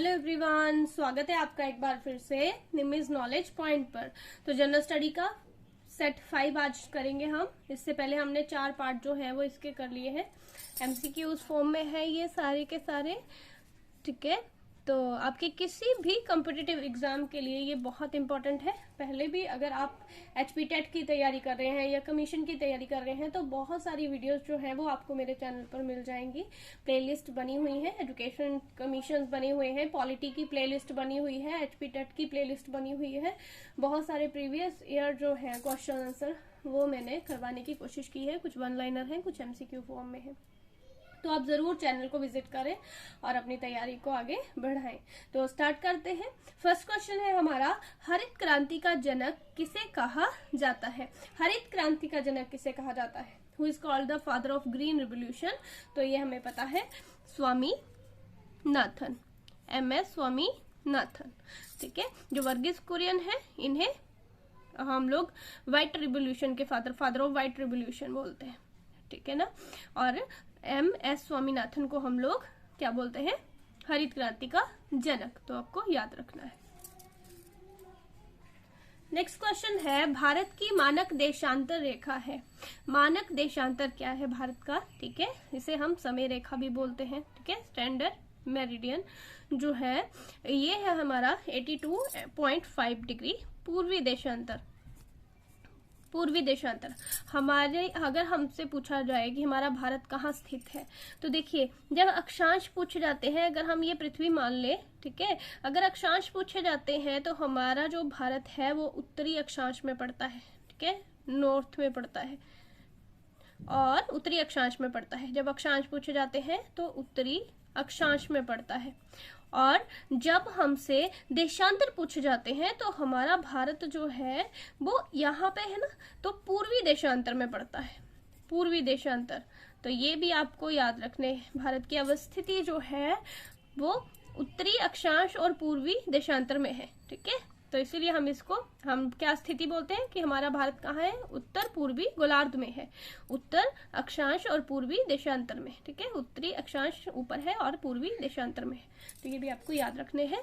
Hello everyone, स्वागत है आपका एक बार फिर से निमिज नॉलेज पॉइंट पर। तो जनरल स्टडी का सेट 5 आज करेंगे हम। इससे पहले हमने 4 पार्ट जो है वो इसके कर लिए हैं। एमसीक्यूज फॉर्म में है ये सारे के सारे, ठीक है। तो आपके किसी भी कॉम्पिटिटिव एग्जाम के लिए ये बहुत इंपॉर्टेंट है। पहले भी अगर आप एचपी टेट की तैयारी कर रहे हैं या कमीशन की तैयारी कर रहे हैं तो बहुत सारी वीडियोस जो हैं वो आपको मेरे चैनल पर मिल जाएंगी। प्लेलिस्ट बनी हुई है, एजुकेशन कमीशन बने हुए हैं, पॉलिटी की प्लेलिस्ट बनी हुई है, एचपी टेट की प्लेलिस्ट बनी हुई है। बहुत सारे प्रीवियस ईयर जो है क्वेश्चन आंसर वो मैंने करवाने की कोशिश की है। कुछ वन लाइनर है, कुछ एमसीक्यू फॉर्म में है। तो आप जरूर चैनल को विजिट करें और अपनी तैयारी को आगे बढ़ाएं। तो स्टार्ट करते हैं। फर्स्ट क्वेश्चन है हमारा, हरित क्रांति का जनक किसे कहा जाता है? हरित क्रांति का जनक किसे कहा जाता है? Who is called the father of green revolution? तो ये हमें पता है, स्वामीनाथन, MS स्वामीनाथन, ठीक है। जो वर्गीस कुरियन है, इन्हें हम लोग व्हाइट रिवोल्यूशन के फादर ऑफ व्हाइट रिवोल्यूशन बोलते हैं, ठीक है ना। और MS स्वामीनाथन को हम लोग क्या बोलते हैं? हरित क्रांति का जनक। तो आपको याद रखना है। नेक्स्ट क्वेश्चन है, भारत की मानक देशांतर रेखा है। मानक देशांतर क्या है भारत का? ठीक है, इसे हम समय रेखा भी बोलते हैं, ठीक है। स्टैंडर्ड मेरिडियन जो है ये है हमारा 82.5 डिग्री पूर्वी देशांतर। पूर्वी देशांतर हमारे, अगर हमसे पूछा जाए कि हमारा भारत कहाँ स्थित है, तो देखिए जब अक्षांश पूछे जाते हैं, अगर हम ये पृथ्वी मान ले, ठीक है, अगर अक्षांश पूछे जाते हैं तो हमारा जो भारत है वो उत्तरी अक्षांश में पड़ता है, ठीक है, नॉर्थ में पड़ता है और उत्तरी अक्षांश में पड़ता है। जब अक्षांश पूछे जाते हैं तो उत्तरी अक्षांश में पड़ता है। और जब हमसे देशांतर पूछे जाते हैं तो हमारा भारत जो है वो यहाँ पे है ना, तो पूर्वी देशांतर में पड़ता है, पूर्वी देशांतर। तो ये भी आपको याद रखने हैं। भारत की अवस्थिति जो है वो उत्तरी अक्षांश और पूर्वी देशांतर में है, ठीक है। तो इसीलिए हम क्या स्थिति बोलते हैं कि हमारा भारत कहाँ है? उत्तर पूर्वी गोलार्ध में है, उत्तर अक्षांश और पूर्वी देशांतर में, ठीक है। उत्तरी अक्षांश ऊपर है और पूर्वी देशांतर में है। तो ये भी आपको याद रखने हैं।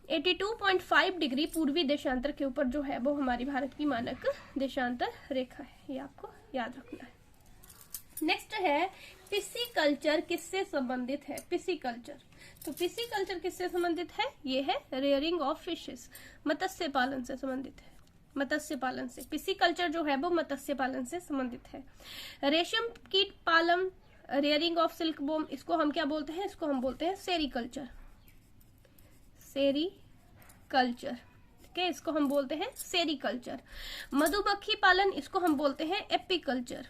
82.5 डिग्री पूर्वी देशांतर के ऊपर जो है वो हमारी भारत की मानक देशांतर रेखा है, ये आपको याद रखना है। नेक्स्ट है, पिसीकल्चर किससे संबंधित है? पिसीकल्चर, तो पिसीकल्चर किससे संबंधित है? ये है रेयरिंग ऑफ फिशेस, मत्स्य पालन से संबंधित है। मत्स्य पालन से पिसीकल्चर जो है वो मत्स्य पालन से संबंधित है। रेशम कीट पालन, रेयरिंग ऑफ सिल्क वॉर्म, इसको हम क्या बोलते हैं? इसको हम बोलते हैं सेरीकल्चर, सेरीकल्चर, ठीक है, इसको हम बोलते हैं सेरीकल्चर। मधुमक्खी पालन, इसको हम बोलते हैं एपीकल्चर,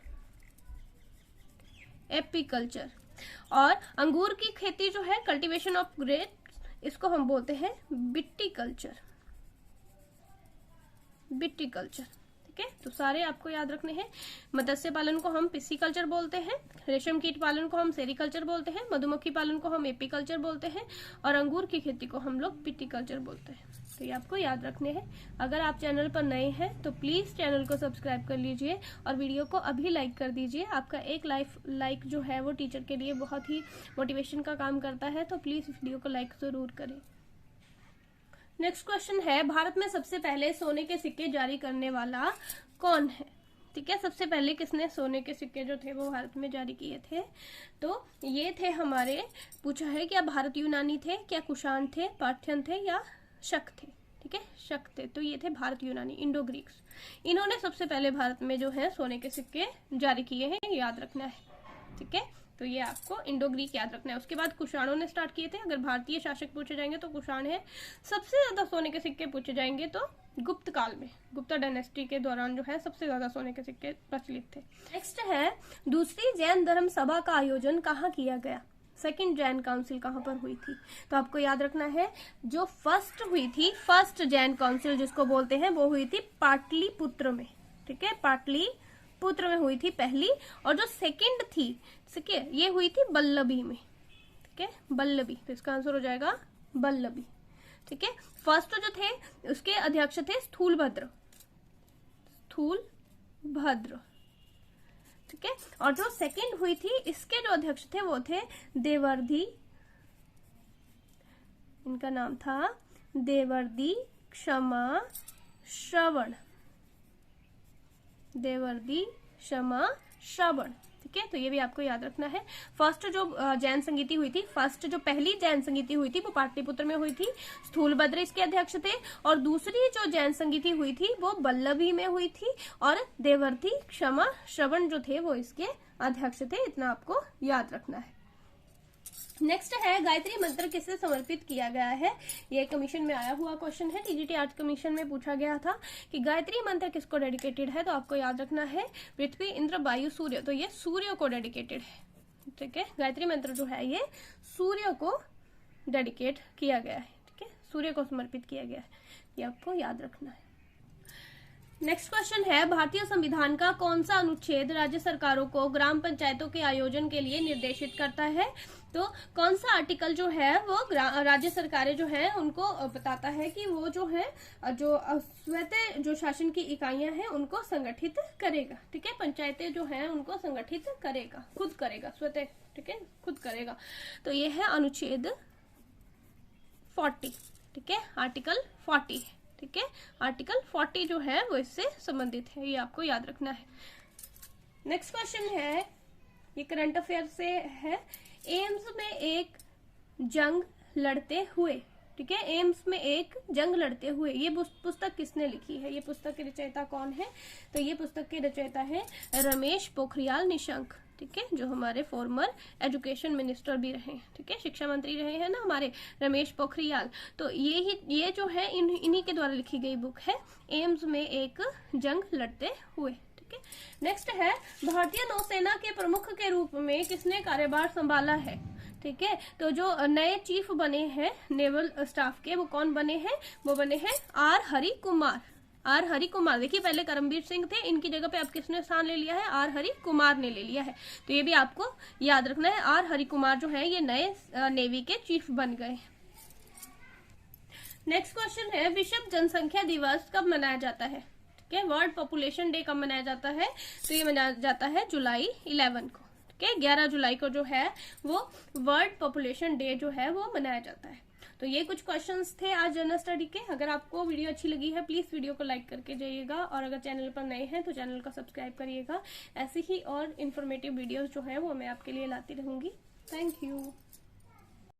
एपीकल्चर। और अंगूर की खेती जो है, कल्टीवेशन ऑफ ग्रेप्स, इसको हम बोलते हैं विटीकल्चर, विटीकल्चर, ठीक है। तो सारे आपको याद रखने हैं। मत्स्य पालन को हम पिसीकल्चर बोलते हैं, रेशम कीट पालन को हम सेरीकल्चर बोलते हैं, मधुमक्खी पालन को हम एपीकल्चर बोलते हैं और अंगूर की खेती को हम लोग विटीकल्चर बोलते हैं। तो ये आपको याद रखने हैं। अगर आप चैनल पर नए हैं तो प्लीज चैनल को सब्सक्राइब कर लीजिए और वीडियो को अभी लाइक कर दीजिए। आपका एक लाइक जो है वो टीचर के लिए बहुत ही मोटिवेशन का काम करता है, तो प्लीज वीडियो को लाइक जरूर करें। नेक्स्ट क्वेश्चन है, भारत में सबसे पहले सोने के सिक्के जारी करने वाला कौन है? ठीक है, सबसे पहले किसने सोने के सिक्के जो थे वो भारत में जारी किए थे? तो ये थे हमारे, पूछा है क्या भारत यूनानी थे, क्या कुषाण थे, पार्थियन थे या शक थे? ठीक है, शक थे। तो ये थे भारत यूनानी, इंडो ग्रीक्स। इन्होंने सबसे पहले भारत में जो है सोने के सिक्के जारी किए हैं, याद रखना है, ठीक है। तो ये आपको इंडो ग्रीक याद रखना है। उसके बाद कुषाणों ने स्टार्ट किए थे। अगर भारतीय शासक पूछे जाएंगे तो कुषाण है। सबसे ज्यादा सोने के सिक्के पूछे जाएंगे तो गुप्त काल में, गुप्ता डायनेस्टी के दौरान जो है सबसे ज्यादा सोने के सिक्के प्रचलित थे। नेक्स्ट है, दूसरी जैन धर्म सभा का आयोजन कहाँ किया गया? सेकंड जैन काउंसिल कहाँ पर हुई थी? तो आपको याद रखना है, जो फर्स्ट हुई थी, फर्स्ट जैन काउंसिल जिसको बोलते हैं, वो हुई थी पाटलिपुत्र में, ठीक है, पाटलिपुत्र में हुई थी पहली। और जो सेकंड थी, ठीक है, ये हुई थी बल्लभी में, ठीक है, बल्लभी। तो इसका आंसर हो जाएगा बल्लभी, ठीक है। फर्स्ट जो थे उसके अध्यक्ष थे स्थूलभद्र, स्थूलभद्र, ठीक है। और जो सेकंड हुई थी, इसके जो अध्यक्ष थे वो थे देवर्धि इनका नाम था देवर्दी, क्षमा, श्रवण। देवर्दी, क्षमा, श्रवण। ठीक है, तो ये भी आपको याद रखना है। फर्स्ट जो जैन संगीति हुई थी, फर्स्ट जो पहली जैन संगीति हुई थी वो पाटलिपुत्र में हुई थी, स्थूलभद्र इसके अध्यक्ष थे। और दूसरी जो जैन संगीति हुई थी वो बल्लभी में हुई थी, और देवर्दी, क्षमा, श्रवण जो थे वो इसके अध्यक्ष थे। इतना आपको याद रखना है। नेक्स्ट है गायत्री मंत्र किसे समर्पित किया गया है। ये कमीशन में आया हुआ क्वेश्चन है, टीजीटी आर्ट्स कमीशन में पूछा गया था कि गायत्री मंत्र किसको डेडिकेटेड है। तो आपको याद रखना है पृथ्वी, इंद्र, वायु, सूर्य। तो ये सूर्य को डेडिकेटेड है। ठीक है, गायत्री मंत्र जो है ये सूर्य को डेडिकेट किया गया है। ठीक है, सूर्य को समर्पित किया गया है, ये आपको याद रखना है। नेक्स्ट क्वेश्चन है भारतीय संविधान का कौन सा अनुच्छेद राज्य सरकारों को ग्राम पंचायतों के आयोजन के लिए निर्देशित करता है। तो कौन सा आर्टिकल जो है वो राज्य सरकारें जो है उनको बताता है कि वो जो है जो स्वतः जो शासन की इकाइयां हैं उनको संगठित करेगा। ठीक है, पंचायतें जो है उनको संगठित करेगा, खुद करेगा, स्वतः। ठीक है, खुद करेगा। तो ये है अनुच्छेद 40। ठीक है, आर्टिकल 40। ठीक है, आर्टिकल 40 जो है वो इससे संबंधित है, ये आपको याद रखना है। नेक्स्ट क्वेश्चन है, ये करंट अफेयर से है। एम्स में एक जंग लड़ते हुए। ठीक है, एम्स में एक जंग लड़ते हुए, ये पुस्तक किसने लिखी है, ये पुस्तक के रचयिता कौन है। तो ये पुस्तक के रचयिता है रमेश पोखरियाल निशंक। ठीक है, जो हमारे फॉर्मर एजुकेशन मिनिस्टर भी रहे। ठीक है, शिक्षा मंत्री रहे हैं ना हमारे रमेश पोखरियाल। तो ये जो है इन्हीं के द्वारा लिखी गई बुक है, एम्स में एक जंग लड़ते हुए। ठीक है, नेक्स्ट है भारतीय नौसेना के प्रमुख के रूप में किसने कार्यभार संभाला है। ठीक है, तो जो नए चीफ बने हैं नेवल स्टाफ के, वो कौन बने हैं, वो बने हैं आर हरि कुमार। आर हरि कुमार। देखिए पहले करमबीर सिंह थे, इनकी जगह पे अब किसने स्थान ले लिया है, आर हरि कुमार ने ले लिया है। तो ये भी आपको याद रखना है, आर हरि कुमार जो है ये नए नेवी के चीफ बन गए। नेक्स्ट क्वेश्चन है विश्व जनसंख्या दिवस कब मनाया जाता है। ठीक है, वर्ल्ड पॉपुलेशन डे कब मनाया जाता है। तो ये मनाया जाता है जुलाई 11 को। ठीक है, 11 जुलाई को जो है वो वर्ल्ड पॉपुलेशन डे जो है वो मनाया जाता है। तो ये कुछ क्वेश्चंस थे आज जनरल स्टडी के। अगर आपको वीडियो अच्छी लगी है प्लीज वीडियो को लाइक करके जाइएगा, और अगर चैनल पर नए हैं तो चैनल को सब्सक्राइब करिएगा। ऐसी ही और इन्फॉर्मेटिव वीडियोस जो है वो मैं आपके लिए लाती रहूंगी। Thank you.